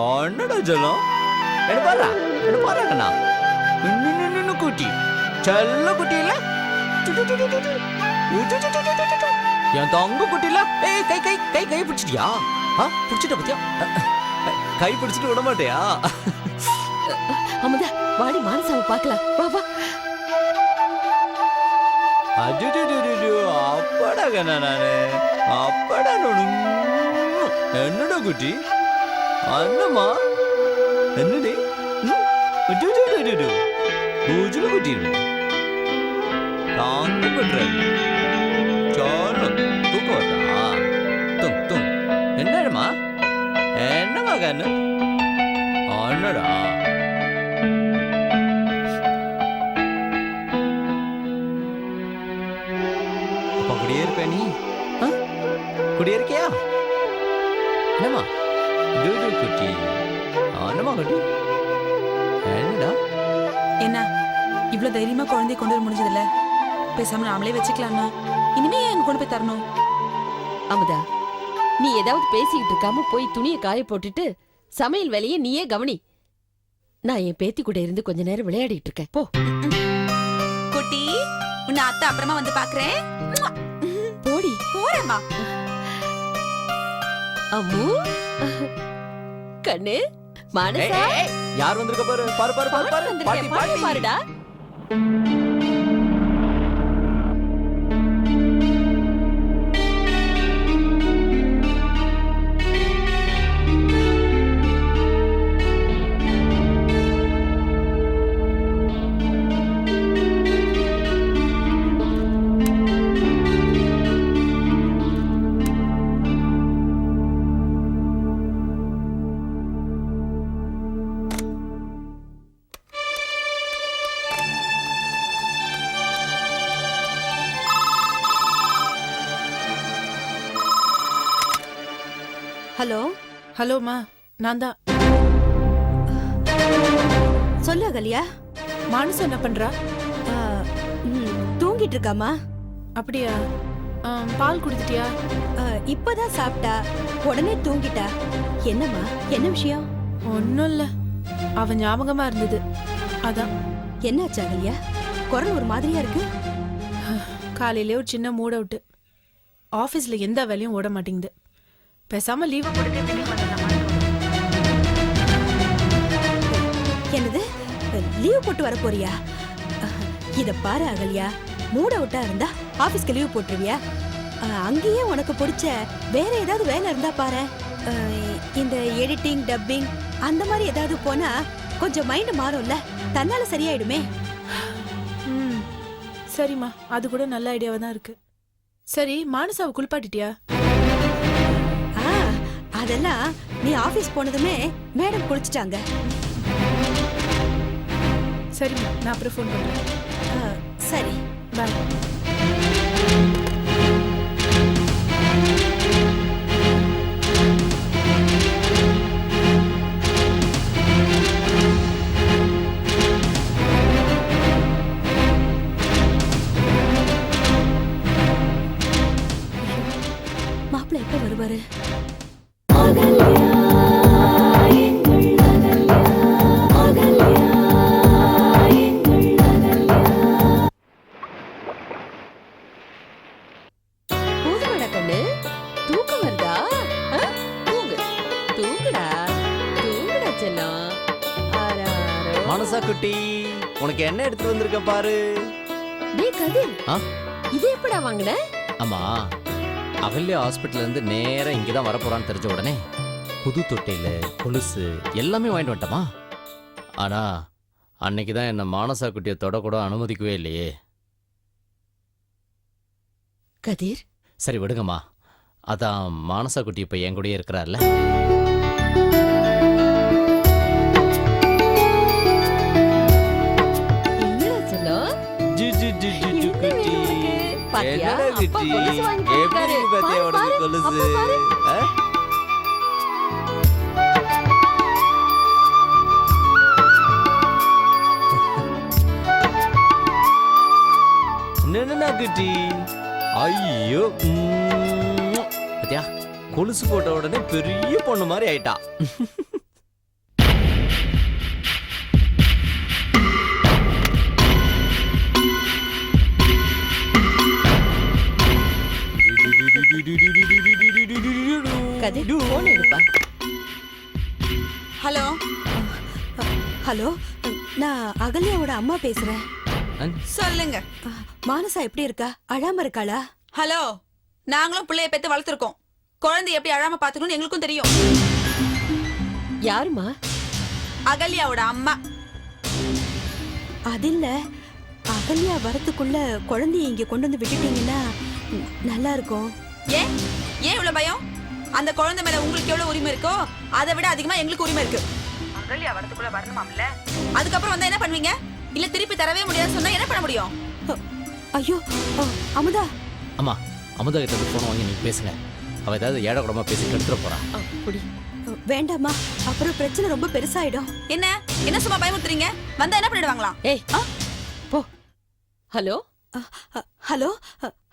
என்னடா ஜலம் என்ன பாருங்கண்ணா இன்னும் குட்டி செல்ல குட்டி இல்ல என் தங்க குட்டி இல்ல ஏய் கை கை கை கை பிடிச்சிட்டியா பிடிச்சிட்ட பத்தியா கை பிடிச்சிட்டு விட மாட்டியா அமுதா வாடி மானசாவை பார்க்கலாம் வா வா அப்படா கண்ணா நானு அப்படா என்னடா குட்டி அண்ணம்மா என்னடி பூஜில குட்டி தாங்க பண்றேன் தூக்கம் வருதா தூங் என்னடமா என்னமா கண்ணு அண்ணடா அப்ப குடியே இருப்ப நீ குடியே இருக்கியா என்னம்மா குட்டி என்னம்மா குட்டி என்னடா என்ன இவ்வளவு தைரியமா குழந்தைய கொண்டு வர முடிஞ்சதில்ல பேசாம நாமளே வச்சுக்கலாம்னா இனிமே ஏன் கொண்டு போய் தரணும் அமுதா நீ ஏதாவது பேசிக்கிட்டு இருக்காம போய் துணியை காய போட்டுட்டு சமையல் வேலையை நீயே கவனி. நான் என் பேத்தி கூட இருந்து கொஞ்ச நேரம் விளையாடிட்டு இருக்கேன் போ. குட்டி உன்னை அத்தை அப்புறமா வந்து பாக்குறேன். போடி போறேம்மா. அம்மு கண்ணு மனசா யார் வந்திருக்க பாரு பாரு பாரு பாரு பாரு பாட்டி பாட்டி பாருடா. ஹலோ ஹலோமா நான் தான். சொல்லு அகல்யா. மானசு என்ன பண்றா? தூங்கிட்டு இருக்காமா. அப்படியா? பால் குடிச்சிட்டியா? இப்பதான் சாப்பிட்டா உடனே தூங்கிட்டா. என்னம்மா என்ன விஷயம்? ஒன்னும் இல்ல, அவ ஞாபகமா இருந்தது அதான். என்னாச்சு அகல்யா? குரல் ஒரு மாதிரியா இருக்கு. காலையிலே ஒரு சின்ன மூட் அவுட். ஆபீஸ்ல எந்த வேலையும் ஓட மாட்டேங்குது. பேசாம லீவ் போட்டுட்டு வீட்டுக்கு வந்துடலாமா? என்னது லீவ் போட்டு வர போறியா? இத பாரு அகல்யா, மூட அவுட்டா இருந்தா ஆபீஸ்க்கு லீவ் போட்டுருவியா? அங்கேயே உனக்கு பிடிச்ச வேற ஏதாவது வேலை இருந்தா பாரு. இந்த எடிட்டிங் டப்பிங் அந்த மாதிரி ஏதாவது போனா கொஞ்சம் மைண்ட் மாறும்ல, தன்னால சரியாயிடுமே. சரிம்மா, அது கூட நல்ல ஐடியாவா தான் இருக்கு. சரி, மானசாவை குளிப்பாட்டிட்டியா? அதெல்லாம் நீ ஆபீஸ் போனதுமே மேடம் குளிச்சிட்டாங்க. சரிம்மா, நான் அப்புறம் ஃபோன் பண்றேன். சரி, பாய். மாப்பிள்ளை எப்ப வருவாரு? போதுமாடா கண்ணு, தூக்கம் வருதா? தூங்கு தூங்குடா தூங்குடா செல்லம். மனசா குட்டி உனக்கு என்ன எடுத்துட்டு வந்திருக்க பாரு. டேய் கதிர், இது எப்படா வாங்குன? ஆமா, அகல்யா ஹாஸ்பிட்டல்ல இருந்து நேரா இங்கதான் வரப்போறான்னு தெரிஞ்ச உடனே புது தொட்டில கொலுசு எல்லாமே வாங்கிட்டு வந்துட்டமா. ஆனா அன்னைக்குதான் என்ன மானசா குட்டியை தொடக்கூட அனுமதிக்கவே இல்லையே. கதிர், சரி விடுங்கம்மா, அதான் மானசா குட்டி இப்ப என் கூடயே இருக்கிறார்ல. என்னடா செல்லம்? குட்டி பாத்தியா? என்னடா அப்பா குட்டி கொலுசு வாங்கி எப்படி கொடுத்தாரு. பாத்தியா பாரு, உனக்கு பாரு. கொலுசு? அப்பா பாரு. என்னடா குட்டி, ஐயோ பாத்தியா கொலுசு போட்ட உடனே பெரிய பொண்ணு மாதிரி ஆயிட்டா. கதிர் போன் எடுப்பா. ஹலோ ஹலோ, நான் அகல்யாவோட அம்மா பேசுறேன். சொல்லுங்க. மானசா எப்படி இருக்கா? அழாம இருக்காளா? ஹலோ, நாங்களும் பிள்ளைய பெத்து வளர்த்துருக்கோம். குழந்தை எப்படி அழாம பாத்துக்கணும்னு எங்களுக்கும் தெரியும். யாருமா? அகல்யாவோட அம்மா. அது இல்ல, அகல்யா வரத்துக்குள்ள குழந்தைய இங்க கொண்டு வந்து விட்டுட்டீங்கன்னா நல்லா இருக்கும். ஏன் ஏன் இவ்வளவு பயம்? அந்த குழந்தை மேல உங்களுக்கு எவ்வளவு உரிமை இருக்கோ அதை விட அதிகமா எங்களுக்கு உரிமை இருக்கு. அகல்யா வரத்துக்குள்ள வரணுமாம்ல. அதுக்கப்புறம் வந்தா என்ன பண்ணுவீங்க? இல்ல திருப்பி தரவே முடியாது சொன்னா என்ன பண்ண முடியும்? ஐயோ அமுதா. அம்மா, அமுதா கிட்ட போன் வாங்கி நீங்க பேசுங்க. அவ ஏதாவது ஏழை கூடமா பேசி கெடுத்துட போறா. குடி. வேண்டாமா, அப்புறம் பிரச்சனை ரொம்ப பெருசாயிடும். என்ன என்ன சும்மா பயமுறுத்துறீங்க? வந்தா என்ன பண்ணிடுவாங்களா? ஏய் போ. ஹலோ ஹலோ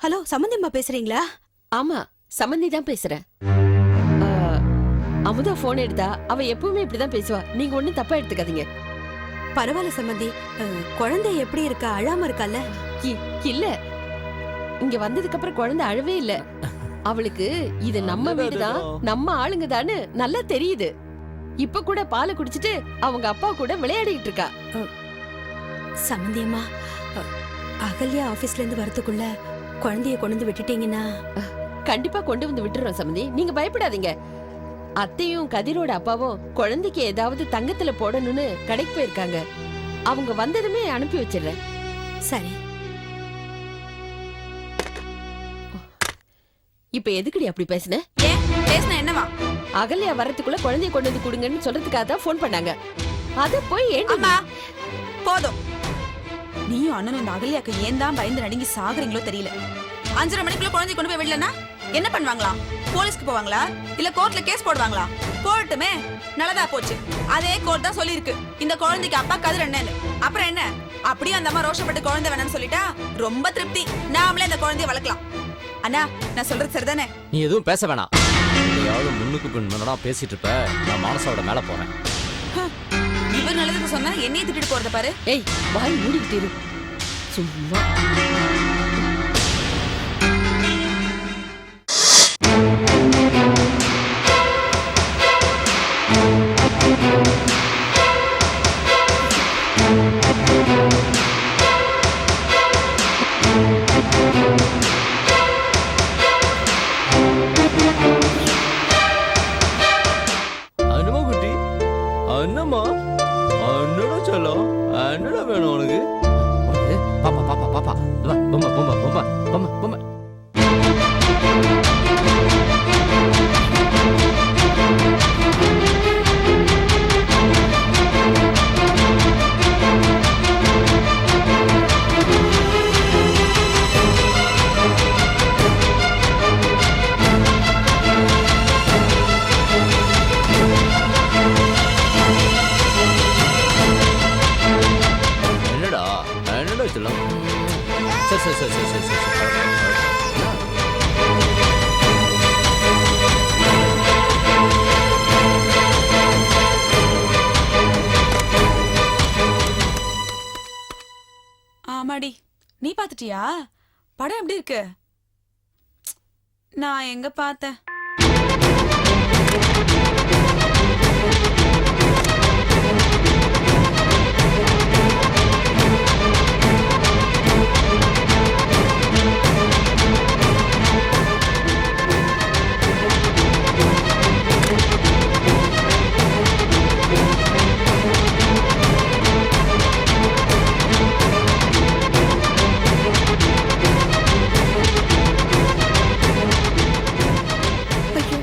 ஹலோ, சம்பந்தியம்மா பேசுறீங்களா? ஆமா, சம்மந்தி தான் பேசுறேன். அமுதா போன் எடுத்தா அவ எப்பவுமே இப்படிதான் பேசுவா. நீங்க ஒண்ணும் தப்பா எடுத்துக்காதீங்க. பரவாயில்ல சம்பந்தி, குழந்தை எப்படி இருக்கா? அழாம இருக்கால? இல்ல, இங்க வந்ததுக்கு அப்புறம் குழந்தை அழவே இல்ல. அவளுக்கு இது நம்ம வீடுதான், நம்ம ஆளுங்க தான்னு நல்லா தெரியுது. இப்ப கூட பாலை குடிச்சிட்டு அவங்க அப்பா கூட விளையாடிட்டு இருக்கா. சம்பந்தியம்மா, அகல்யா ஆபீஸ்ல இருந்து வரதுக்குள்ள குழந்தைய கொண்டு வந்து விட்டுட்டீங்கன்னா கண்டிப்பா கொண்டு வந்து விட்டுறோம் சம்மந்தி, நீங்க பயப்படாதீங்க. அத்தையும் கதிரோட அப்பாவும் குழந்தைக்கு ஏதாவது தங்கத்துல போடணும்னு கடைக்கு போயிருக்காங்க. அவங்க வந்ததுமே அனுப்பி வச்சிடுறேன். சரி. இப்ப எதுக்குடி அப்படி பேசுன? ஏன் பேசினா என்னவா? அகல்யா வரத்துக்குள்ள குழந்தைய கொண்டு வந்து கொடுங்கன்னு சொல்றதுக்காக தான் போன் பண்ணாங்க. அத போய் அம்மா போதும். நீயும் அண்ணனும் இந்த அகல்யாக்கு ஏன் தான் பயந்து நடுங்கி சாகுறீங்களோ தெரியல. 5:30 மணிக்குள்ள குழந்தை கொண்டு போய் விடலன்னா என்ன பண்ணுவாங்களா? போலீஸ்க்கு போவாங்களா? இல்ல கோர்ட்ல கேஸ் போடுவாங்களா? போடட்டுமே, நல்லதா போச்சு. அதே கோர்ட் தான் சொல்லிருக்கு இந்த குழந்தைக்கு அப்பா கதிர் அண்ணன். அப்புறம் என்ன? அப்படியே அந்த அம்மா ரோஷப்பட்டு குழந்தை வேணும்னு சொல்லிட்டா ரொம்ப திருப்தி. நாமளே இந்த குழந்தைய வளர்க்கலாம். அண்ணா, நான் சொல்றது சரிதானே? நீ எதுவும் பேச வேணாம். எதையாவது முன்னுக்கு பின்னா பேசிட்டு இருப்ப. நான் மானசாவோட மேல போறேன். இவர் நல்லதுக்கு சொன்னா என்னைய திட்டிட்டு போறத பாரு. ஏய், வாய் மூடிக்கிட்டு இரு. சும்மா அண்ணமா குட்டி, அண்ணமா, அண்ணடா செல்லம், அண்ணடா வேணும் உனக்கு. பாப்பா பாப்பா பாப்பா, பொம்மை பொம்மை பொம்மை பொம்மை பொம்மை. என்னடா என்னடா செல்லம்? சரி சரி சரி சரி சரி சரி. ஆமாடி, நீ பாத்துட்டியா? படம் எப்படி இருக்கு? நான் எங்க பார்த்தேன்? ஐயோ,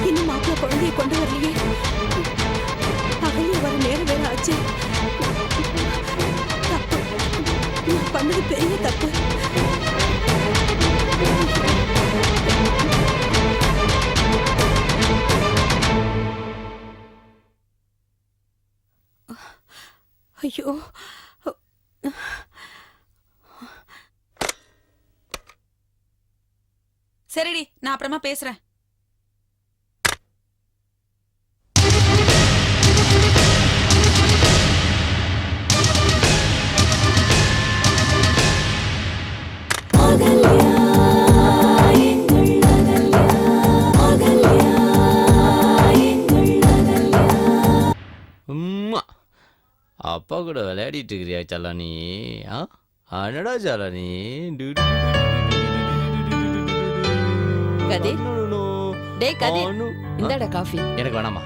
இன்னும் மாப்பிள்ள குழந்தைய கொண்டு வரலையே. அகல்யா வர நேரம் வேற ஆச்சு. தப்பு, நான் பண்ணது பெரிய தப்பு. ஐயோ, சரிடி, நான் அப்புறமா பேசுறேன். அகல்யா எங்கள் அப்பா கூட விளையாடிட்டு இருக்கிறியா சலானி? என்னடா சலானி? கதிர், டேய் கதிர், இந்தாடா காஃபி. எனக்கு வேணாமா?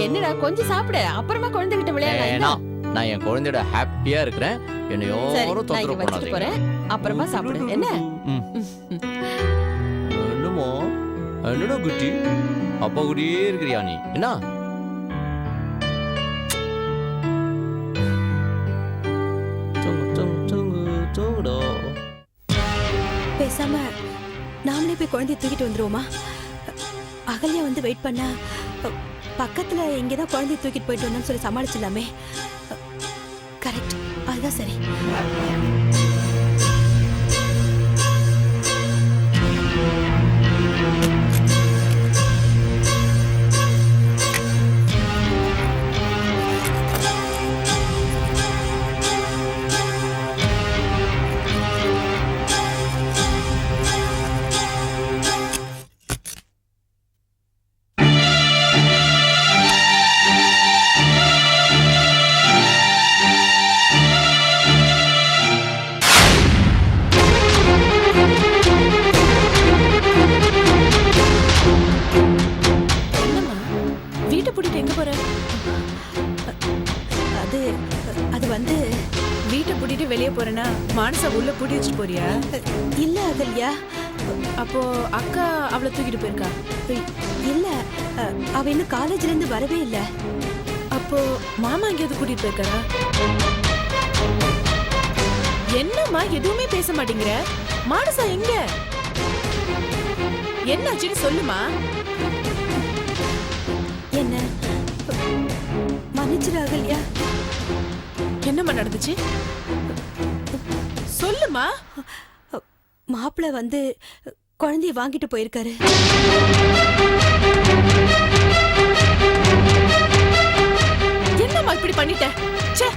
என்னடா கொஞ்சம் சாப்பிடு, அப்புறமா குழந்தைகிட்ட விளையாடலாம். நான் என் குழந்தையோட ஹாப்பியா இருக்கிறேன். என்னை சரி, யாரும் நான் இங்க தொந்தரவு வச்சுட்டு பண்ணாதீங்க. போறேன், அப்புறமா சாப்பிடு. என்ன? என்னமோ என்னடா குட்டி, அப்பா கூடயே இருக்கிறியா நீ? என்ன தூங்குடா. பேசாம நாமளே போய் குழந்தைய தூக்கிட்டு வந்துருவோமா? அகல்யா வந்து வெயிட் பண்ணா பக்கத்துல இங்கதான் குழந்தைய தூக்கிட்டு போயிட்டு வந்தோம்னு சொல்லி சமாளிச்சிடலாமே. கரெக்ட், அதுதான் சரி. என்னம்மா வீட்டை பூட்டிட்டு எங்க போற? அது அது வந்து வீட்டை பூட்டிட்டு வெளியே போறேன்னா மானசா உள்ள பூட்டி வச்சுட்டு போறியா? இல்ல அகல்யா, அப்போ அக்கா அவளை தூக்கிட்டு போயிருக்கா? இல்ல, அவ இன்னும் காலேஜ்ல இருந்து வரவே இல்ல. அப்போ மாமா எங்கேயாவது கூட்டிட்டு போயிருக்காரா? என்னம்மா எதுவுமே பேச மாட்டேங்கிற? மானசா எங்க? என்னாச்சுன்னு சொல்லுமா. என்ன மன்னிச்சிரு அகல்யா. என்னம்மா நடந்துச்சு சொல்லுமா. மாப்பிள்ள வந்து குழந்தைய வாங்கிட்டு போயிருக்காரு. என்னம்மா இப்படி பண்ணிட்ட? ச்சே.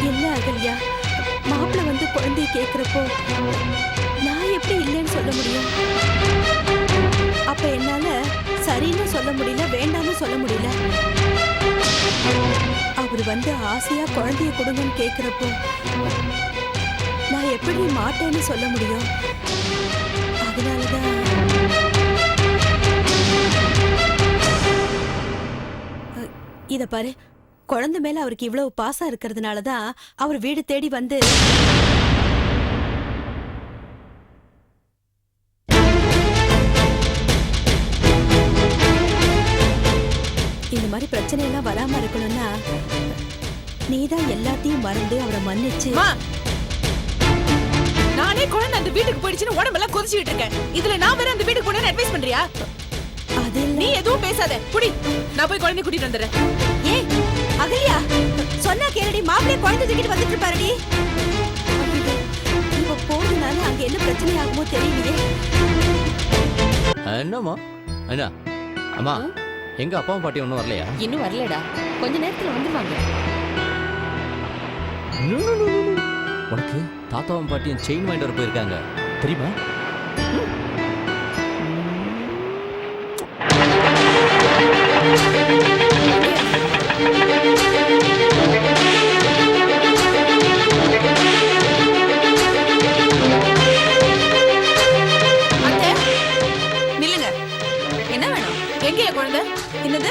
இல்ல அகல்யா, மாப்பிள்ள வந்து குழந்தைய கேக்குறப்போ நான் எப்படி இல்லைன்னு சொல்ல முடியும்? அப்ப என்னால சரின்னு சொல்ல முடியல, வேண்டாம்னு சொல்ல முடியல. அவர் வந்து ஆசையா குழந்தைய கொடுங்கன்னு கேக்குறப்போ நான் எப்படி மாட்டேன்னு சொல்ல முடியும்? அதனாலதான் இத பாரு, குழந்தை மேல அவருக்கு இவ்வளவு பாசம் இருக்கிறதுனாலதான் அவர் வீடு தேடி வந்து இந்த மாதிரி பிரச்சனை எல்லாம் வராம இருக்கணும்னா நீதான் எல்லாத்தையும் மறந்து அவரை மன்னிச்சு. அம்மா, நானே குழந்தை அந்த வீட்டுக்கு போயிடுச்சுன்னு உடம்பெல்லாம் கொதிச்சுட்டு இருக்கேன். இதுல நான் வேற அந்த வீட்டுக்கு போனேன்னு அட்வைஸ் பண்றியா? அது நீ எதுவும் பேசாத, புடி. நான் போய் குழந்தை கூட்டிட்டு வந்துடுறேன். ஏய் அகல்யா, சொன்னா கேளடி, மாப்பிள்ளை குழந்தை தூக்கிட்டு வந்துட்டு இருப்பாருடி. இப்ப போறதுனால அங்க என்ன பிரச்சனை ஆகுமோ தெரியலையே. என்னம்மா? என்ன அம்மா, எங்க அப்பாவும் பாட்டி ஒன்றும் வரலையா? இன்னும் வரலடா, கொஞ்ச நேரத்துல வந்துருவாங்க. உனக்கு தாத்தாவும் பாட்டியும் செயின் வாங்கிட்டு வர போயிருக்காங்க தெரியுமா? அத்தை, நில்லுங்க. என்ன வேணும்? எங்க என் குழந்தை? என்னது,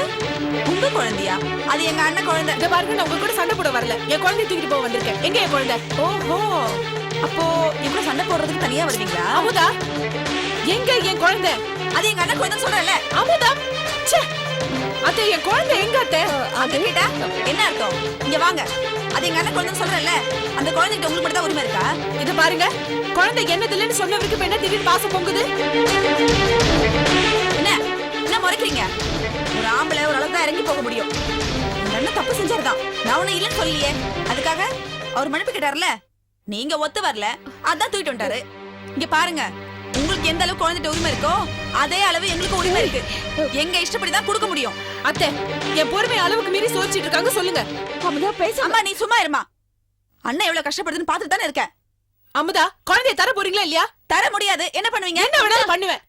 உங்க குழந்தையா? அது எங்க அண்ணன் குழந்தை. இந்த பாருங்க, நான் உங்க கூட சண்டை போட வரல. என் குழந்தைய தூக்கிட்டு போக வந்திருக்கேன். எங்க என் குழந்தை? ஓஹோ, அப்போ இவ்வளவு சண்டை போடுறதுக்கு தனியா வருவீங்களா? அமுதா, எங்க என் குழந்தை? அது எங்க அண்ணன் குழந்தை சொல்றேன்ல. அமுதா, ச்சே. அத்தை, என் குழந்தை எங்க அத்தை? அங்க கேட்டா என்ன அர்த்தம்? இங்க வாங்க. அது எங்க அண்ணன் குழந்தை சொல்றேன்ல. அந்த குழந்தைகிட்ட உங்களுக்கு மட்டும் தான் உரிமை இருக்கா? இது பாருங்க, குழந்தை என்னது இல்லைன்னு சொன்னவருக்கு இப்ப என்ன திடீர்னு பாசம் பொங்குது? என்ன என்ன முறைக்கிறீங்க? ஒரு ஆம்பளை ஒரு அளவுக்கு தான் இறங்கி போக முடியும். உங்க அண்ணன் தப்பு செஞ்சாருதான், நான் ஒண்ணு இல்லைன்னு சொல்லியே. அதுக்காக அவர் மன்னிப்பு கேட்டார்ல, நீங்க ஒத்து வரல, அதான் தூக்கிட்டு வந்துட்டாரு. இங்க பாருங்க, உங்களுக்கு எந்த அளவு குழந்தைகிட்ட உரிமை இருக்கோ அதே அளவு எங்களுக்கு உரிமை இருக்கு. எங்க இஷ்டப்படி தான் கொடுக்க முடியும். அத்தை, என் பொறுமை அளவுக்கு மீறி சோதிச்சிட்டு இருக்காங்க, சொல்லுங்க. அமுதா பேச. அம்மா நீ சும்மா இருமா. அண்ணன் எவ்வளவு கஷ்டப்படுதுன்னு பாத்துட்டு தானே இருக்க. அமுதா, குழந்தைய தர போறீங்களா இல்லையா? தர முடியாது, என்ன பண்ணுவீங்க? என்ன வேணாலும் பண்ணுவேன்.